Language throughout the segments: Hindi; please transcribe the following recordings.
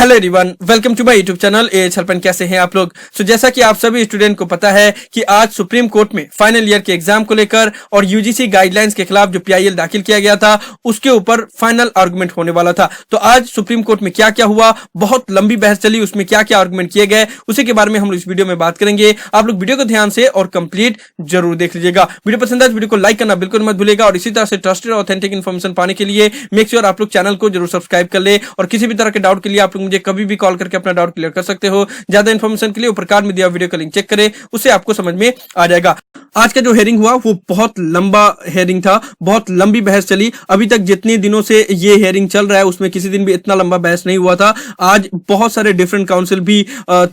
Hello everyone, welcome to my YouTube channel एएच हेल्पन। कैसे हैं आप लोग? जैसा कि आप सभी स्टूडेंट को पता है कि आज सुप्रीम कोर्ट में फाइनल ईयर के एग्जाम को लेकर और यूजीसी गाइडलाइंस के खिलाफ जो पीआईएल दाखिल किया गया था उसके ऊपर फाइनल आर्गुमेंट होने वाला था। तो आज सुप्रीम कोर्ट में क्या क्या हुआ, बहुत लंबी बहस चली, उसमें क्या क्या आर्गुमेंट किए गए, उसी के बारे में हम लोग इस वीडियो में बात करेंगे। आप लोग वीडियो को ध्यान से और कंप्लीट जरूर देख लीजिएगा। वीडियो पसंद आए वीडियो को लाइक करना बिल्कुल मत भूलिएगा और इसी तरह से ट्रस्टेड और ऑथेंटिक इन्फॉर्मेशन पाने के लिए मेक श्योर आप लोग चैनल को जरूर सब्सक्राइब कर ले। और किसी भी तरह के डाउट के लिए आप लोग मुझे कभी भी कॉल करके अपना डाउट क्लियर कर सकते हो। ज्यादा इन्फॉर्मेशन के लिए ऊपर कार्ड में दिया वीडियो का लिंक चेक करें, उससे आपको समझ में आ जाएगा। आज का जो हेयरिंग हुआ वो बहुत लंबा हेयरिंग था, बहुत लंबी बहस चली। अभी तक जितने दिनों से ये हेयरिंग चल रहा है उसमें किसी दिन भी इतना लंबा बहस नहीं हुआ था। आज बहुत सारे डिफरेंट काउंसिल भी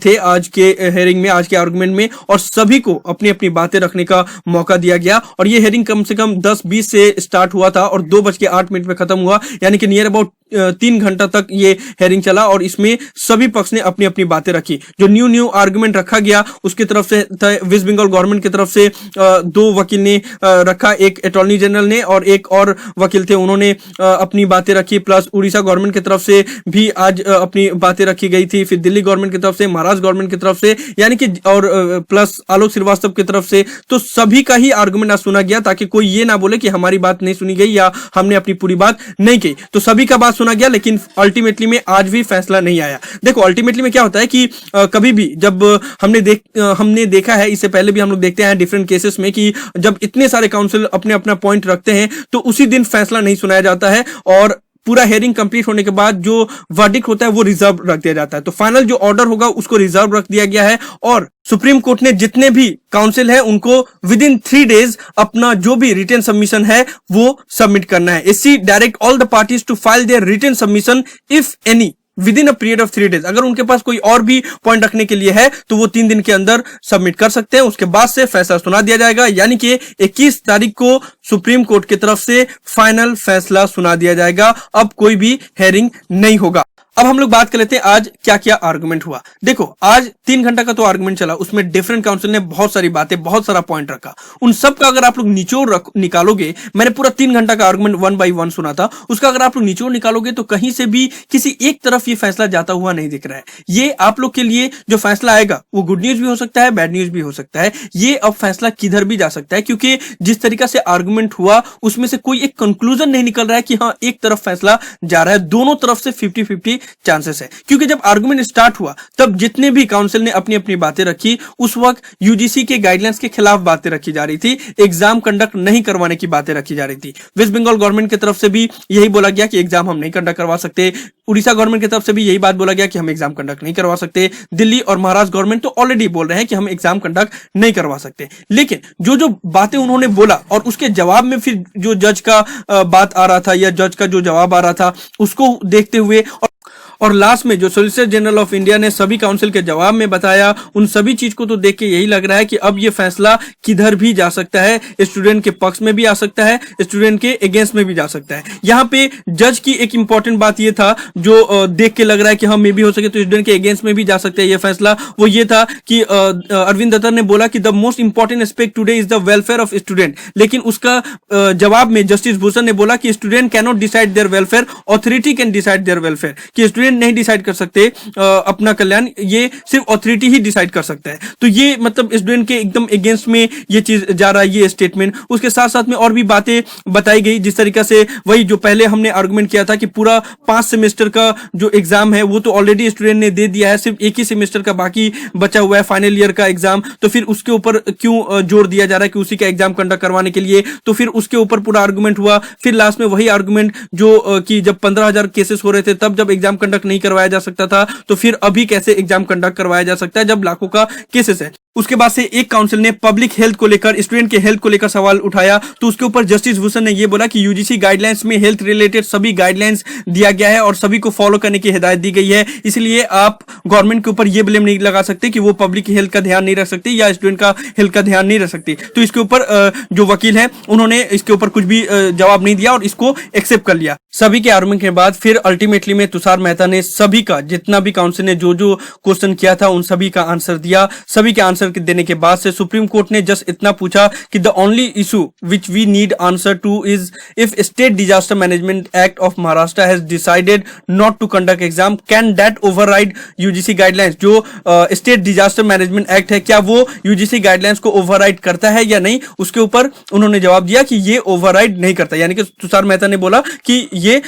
थे आज के हेयरिंग में, आज के आर्गुमेंट में, और सभी को अपनी अपनी बातें रखने का मौका दिया गया। और ये हेयरिंग कम से कम 10-20 से स्टार्ट हुआ था और 2:08 में खत्म हुआ, यानी कि नियर अबाउट 3 घंटा तक ये हेयरिंग चला। और इसमें सभी पक्ष ने अपनी अपनी बातें रखी। जो न्यू आर्गुमेंट रखा गया उसकी तरफ से वेस्ट बंगाल गवर्नमेंट की तरफ से 2 वकील ने रखा, एक अटॉर्नी जनरल ने और एक और वकील थे, उन्होंने अपनी बातें रखी। प्लस उड़ीसा गवर्नमेंट की तरफ से भी आज अपनी बातें रखी गई थी, फिर दिल्ली गवर्नमेंट की तरफ से, महाराष्ट्र गवर्नमेंट की तरफ से, यानी कि और प्लस आलोक श्रीवास्तव की तरफ से। तो सभी का ही आर्गुमेंट आज सुना गया ताकि कोई ये ना बोले कि हमारी बात नहीं सुनी गई या हमने अपनी पूरी बात नहीं की। तो सभी का बात सुना गया, लेकिन अल्टीमेटली में आज भी फैसला नहीं आया। देखो अल्टीमेटली में क्या होता है कि कभी भी जब हमने देखा है, इससे पहले भी हम लोग देखते हैं डिफरेंट केसेस में कि जब इतने सारे काउंसिल अपने अपना पॉइंट रखते हैं तो उसी दिन फैसला नहीं सुनाया जाता है और पूरा हेयरिंग कंप्लीट होने के बाद जो वर्डिक्ट होता है वो रिजर्व रख दिया जाता है। तो फाइनल जो ऑर्डर होगा उसको रिजर्व रख दिया गया है और सुप्रीम कोर्ट ने जितने भी काउंसिल है उनको विद इन 3 डेज अपना जो भी रिटन सबमिशन है वो सबमिट करना है। SC direct all the parties to file their written submission if any within a period of 3 days. अगर उनके पास कोई और भी पॉइंट रखने के लिए है तो वो 3 दिन के अंदर सबमिट कर सकते हैं। उसके बाद से फैसला सुना दिया जाएगा, यानी कि 21 तारीख को सुप्रीम कोर्ट की तरफ से फाइनल फैसला सुना दिया जाएगा। अब कोई भी हेयरिंग नहीं होगा। अब हम लोग बात कर लेते हैं आज क्या क्या आर्गुमेंट हुआ। देखो आज 3 घंटा का तो आर्गुमेंट चला, उसमें डिफरेंट काउंसिल ने बहुत सारी बातें, बहुत सारा पॉइंट रखा। उन सब का अगर आप लोग निचोड़ निकालोगे, मैंने पूरा 3 घंटा का आर्गुमेंट 1 by 1 सुना था, उसका अगर आप लोग निचोड़ निकालोगे तो कहीं से भी किसी एक तरफ ये फैसला जाता हुआ नहीं दिख रहा है। ये आप लोग के लिए जो फैसला आएगा वो गुड न्यूज भी हो सकता है, बैड न्यूज भी हो सकता है। ये अब फैसला किधर भी जा सकता है, क्योंकि जिस तरीका से आर्गुमेंट हुआ उसमें से कोई एक कंक्लूजन नहीं निकल रहा है कि हाँ एक तरफ फैसला जा रहा है। दोनों तरफ से 50-50 चांसेस है, क्योंकि जब आर्गुमेंट स्टार्ट हुआ तब जितने भी काउंसिल ने अपनी अपनी बातें रखी उस वक्त यूजीसी के गाइडलाइंस के खिलाफ बातें रखी जा रही थी, एग्जाम कंडक्ट नहीं करवाने की बातें रखी जा रही थी। वेस्ट बंगाल गवर्नमेंट की तरफ से भी यही बोला गया कि एग्जाम हम नहीं कंडक्ट करवा सकते। उड़ीसा गवर्नमेंट की तरफ से भी यही बात बोला गया कि हम एग्जाम कंडक्ट नहीं करवा सकते। दिल्ली और महाराष्ट्र गवर्नमेंट तो ऑलरेडी बोल रहे हैं कि हम एग्जाम कंडक्ट नहीं करवा सकते। लेकिन जो जो बातें उन्होंने बोला और उसके जवाब में फिर जो जज का बात आ रहा था या जज का जो जवाब आ रहा था उसको देखते हुए और लास्ट में जो सॉलिसिटर जनरल ऑफ इंडिया ने सभी काउंसिल के जवाब में बताया, उन सभी चीज को तो देख के यही लग रहा है कि अब ये फैसला किधर भी जा सकता है। स्टूडेंट के पक्ष में भी आ सकता है, स्टूडेंट के अगेंस्ट में भी जा सकता है। यहाँ पे जज की एक इंपॉर्टेंट बात ये था जो देख के लग रहा है कि हाँ मे भी हो सके तो स्टूडेंट के अगेंस्ट में भी जा सकता है ये फैसला। वो ये था कि अरविंद दत्तर ने बोला कि the most important aspect today is the welfare of student, लेकिन उसका जवाब में जस्टिस भूषण ने बोला कि student can not decide their welfare, authority can decide their welfare, कि स्टूडेंट नहीं डिसाइड कर सकते अपना कल्याण, ये सिर्फ अथॉरिटी ही डिसाइड कर सकता है। तो ये मतलब स्टूडेंट के एकदम अगेंस्ट में ये चीज जा रहा है, ये स्टेटमेंट। उसके साथ साथ में और भी बातें बताई गई, जिस तरीका से वही जो पहले हमने आर्गुमेंट किया था कि पूरा 5 सेमेस्टर का जो एग्जाम है वो तो ऑलरेडी स्टूडेंट ने दे दिया है, सिर्फ एक ही सेमेस्टर का बाकी बचा हुआ है फाइनल ईयर का एग्जाम। तो फिर उसके ऊपर क्यों जोर दिया जा रहा है कि उसी का एग्जाम कंडक्ट करवाने के लिए? तो फिर उसके ऊपर पूरा आर्गुमेंट हुआ। फिर लास्ट में वही आर्गुमेंट जो कि जब 15,000 केसेस हो रहे थे तब जब एग्जाम कंडक्ट नहीं करवाया जा सकता था, तो फिर अभी कैसे एग्जाम कंडक्ट करवाया जा सकता है जब लाखों का केसेस है। उसके बाद से एक काउंसिल ने पब्लिक हेल्थ को लेकर, स्टूडेंट के हेल्थ को लेकर सवाल उठाया। तो उसके ऊपर जस्टिस भूषण ने यह बोला कि यूजीसी गाइडलाइंस में हेल्थ रिलेटेड सभी गाइडलाइंस दिया गया है और सभी को फॉलो करने की हिदायत दी गई है, इसलिए आप गवर्नमेंट के ऊपर यह ब्लेम नहीं लगा सकते कि वो पब्लिक हेल्थ का ध्यान नहीं रख सकती या स्टूडेंट का हेल्थ का ध्यान नहीं रख सकती। तो इसके ऊपर जो वकील है उन्होंने इसके ऊपर कुछ भी जवाब नहीं दिया और इसको एक्सेप्ट कर लिया। सभी के आर्गुमेंट के बाद फिर अल्टीमेटली में तुषार मेहता ने सभी का, जितना भी काउंसिल ने जो जो क्वेश्चन किया था उन सभी का आंसर दिया। सभी के आंसर देने के बाद से सुप्रीम कोर्ट ने जस्ट इतना पूछा कि the only issue which we need answer to is if state disaster management act of Maharashtra has decided not to conduct exam, can that override UGC guidelines. जो स्टेट डिजास्टर मैनेजमेंट एक्ट है, क्या वो यूजीसी गाइडलाइंस को ओवरराइड करता है या नहीं। उसके ऊपर उन्होंने जवाब दिया कि ये ओवरराइड नहीं करता, यानी कि तुषार मेहता ने बोला कि ये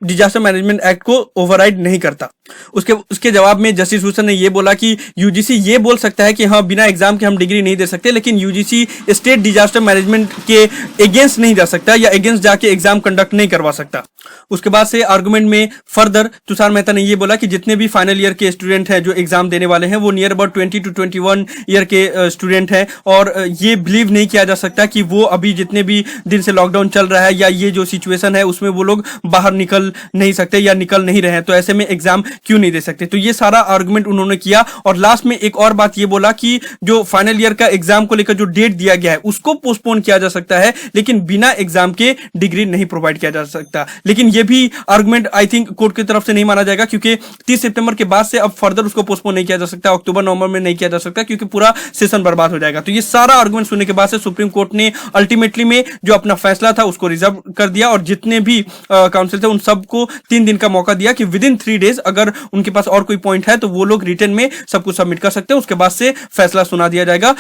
डिजास्टर मैनेजमेंट एक्ट को ओवरराइड नहीं करता। उसके जवाब में जस्टिस भूषण ने यह बोला कि यूजीसी ये बोल सकता है कि हाँ बिना एग्जाम के हम डिग्री नहीं दे सकते, लेकिन यूजीसी स्टेट डिजास्टर मैनेजमेंट के अगेंस्ट नहीं जा सकता या अगेंस्ट जाके एग्जाम कंडक्ट नहीं करवा सकता। उसके बाद से आर्गुमेंट में फर्दर तुषार मेहता ने यह बोला कि जितने भी फाइनल ईयर के स्टूडेंट हैं जो एग्जाम देने वाले हैं वो नियर अबाउट 20 to 21 ईयर के स्टूडेंट हैं, और ये बिलीव नहीं किया जा सकता कि वो अभी जितने भी दिन से लॉकडाउन चल रहा है या ये जो सिचुएशन है उसमें वो लोग बाहर निकल नहीं सकते या निकल नहीं रहे हैं, तो ऐसे में एग्जाम क्यों नहीं दे सकते। तो ये सारा आर्गुमेंट उन्होंने किया, और लास्ट में एक और बात ये बोला कि जो फाइनल ईयर का एग्जाम को लेकर जो डेट दिया गया है उसको पोस्टपोन किया जा सकता है, लेकिन बिना एग्जाम के डिग्री नहीं प्रोवाइड किया जा सकता। लेकिन ये भी आर्गुमेंट आई थिंक कोर्ट की तरफ से नहीं माना जाएगा, क्योंकि 30 सितंबर के बाद से अब फर्दर उसको पोस्टपोन नहीं किया जा सकता, अक्टूबर नवंबर में नहीं किया जा सकता, क्योंकि पूरा सेशन बर्बाद हो जाएगा। तो ये सारा आर्गुमेंट सुनने के बाद से सुप्रीम कोर्ट ने अल्टीमेटली में जो अपना फैसला था उसको रिजर्व कर दिया, और जितने भी काउंसिल थे उन सबको 3 दिन का मौका दिया कि विद इन 3 डेज अगर उनके पास और कोई पॉइंट है तो वो लोग रिटर्न में सब कुछ सबमिट कर सकते हैं, उसके बाद से फैसला सुना दिया जाएगा।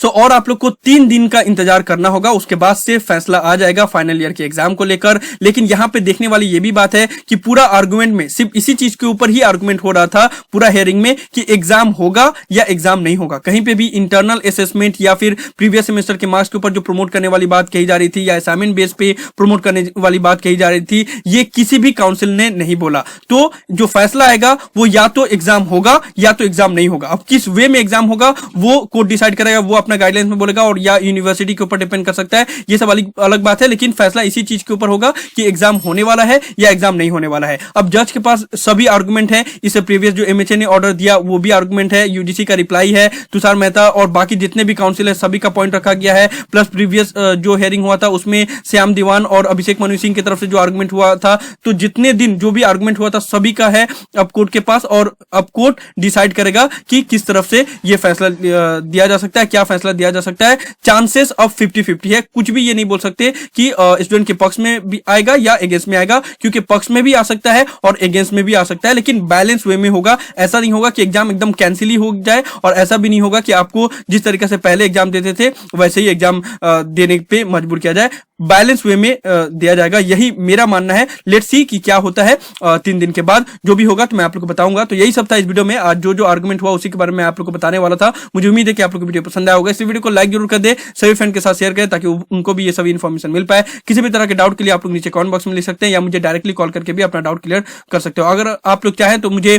और आप लोग को 3 दिन का इंतजार करना होगा, उसके बाद से फैसला आ जाएगा फाइनल ईयर के एग्जाम को लेकर। लेकिन यहां पे देखने वाली ये भी बात है कि पूरा आर्गुमेंट में सिर्फ इसी चीज के ऊपर ही आर्गुमेंट हो रहा था पूरा हियरिंग में कि एग्जाम होगा या एग्जाम नहीं होगा। कहीं पे भी इंटरनल असेसमेंट या फिर प्रीवियस सेमेस्टर के मार्क्स के ऊपर जो प्रमोट करने वाली बात कही जा रही थी या असाइनमेंट बेस पे प्रमोट करने वाली बात कही जा रही थी, ये किसी भी काउंसिल ने नहीं बोला। तो जो फैसला आएगा वो या तो एग्जाम होगा या तो एग्जाम नहीं होगा। अब किस वे में एग्जाम होगा वो कोर्ट डिसाइड करेगा, वो अपना गाइडलाइंस में बोलेगा, और या यूनिवर्सिटी के ऊपर डिपेंड कर सकता है, ये सब अलग बात है। लेकिन फैसला इसी चीज के ऊपर होगा कि एग्जाम होने वाला है या एग्जाम नहीं होने वाला है। अब जज के पास सभी आर्गुमेंट है, इससे प्रीवियस जो एमएचए ने ऑर्डर दिया वो भी आर्गुमेंट है, यूजीसी का रिप्लाई है, तुषार मेहता और बाकी जितने भी काउंसिल है सभी का पॉइंट रखा गया है, प्लस प्रीवियस जो हियरिंग हुआ था उसमें श्याम दीवान और अभिषेक मनु सिंह की तरफ से जो आर्गुमेंट हुआ था, तो जितने दिन जो भी आर्गुमेंट हुआ था सभी का है अब कोर्ट के पास, और अब कोर्ट डिसाइड करेगा कि किस तरफ से ये फैसला दिया जा सकता है, क्या फैसला दिया जा सकता है। चांसेस अब 50-50 है, कुछ भी ये नहीं बोल सकते कि स्टूडेंट के पक्ष में भी आएगा या अगेंस्ट में आएगा, क्योंकि पक्ष में भी आ सकता है और अगेंस्ट में भी आ सकता है, लेकिन बैलेंस वे में होगा। ऐसा नहीं होगा कि एग्जाम एकदम कैंसिल ही हो जाए, और ऐसा भी नहीं होगा कि आपको जिस तरीके से पहले एग्जाम देते थे वैसे ही एग्जाम देने पे मजबूर किया जाए। बैलेंस वे में दिया जाएगा, यही मेरा मानना है। लेट्स सी कि क्या होता है 3 दिन के बाद, जो भी होगा तो मैं आप लोग को बताऊंगा। तो यही सब था इस वीडियो में, आज जो आर्गुमेंट हुआ उसी के बारे में आप लोग को बताने वाला था। मुझे उम्मीद है कि आप लोग को वीडियो पसंद आया होगा। इस वीडियो को लाइक जरूर कर दे, सभी फ्रेंड के साथ शेयर करें ताकि उनको भी ये सभी इन्फॉर्मेशन मिल पाए। किसी भी तरह के डाउट के लिए आप लोग नीचे कमेंट बॉक्स में लिख सकते हैं या मुझे डायरेक्टली कॉल करके भी अपना डाउट क्लियर कर सकते हो। अगर आप लोग चाहें तो मुझे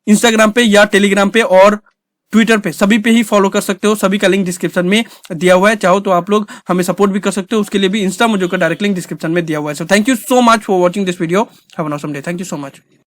इंस्टाग्राम पे या टेलीग्राम पे और ट्विटर पे सभी पे ही फॉलो कर सकते हो, सभी का लिंक डिस्क्रिप्शन में दिया हुआ है। चाहो तो आप लोग हमें सपोर्ट भी कर सकते हो, उसके लिए भी इंस्टा मुझे का डायरेक्ट लिंक डिस्क्रिप्शन में दिया हुआ है। So thank you so much for watching this video, have an awesome day, thank you so much.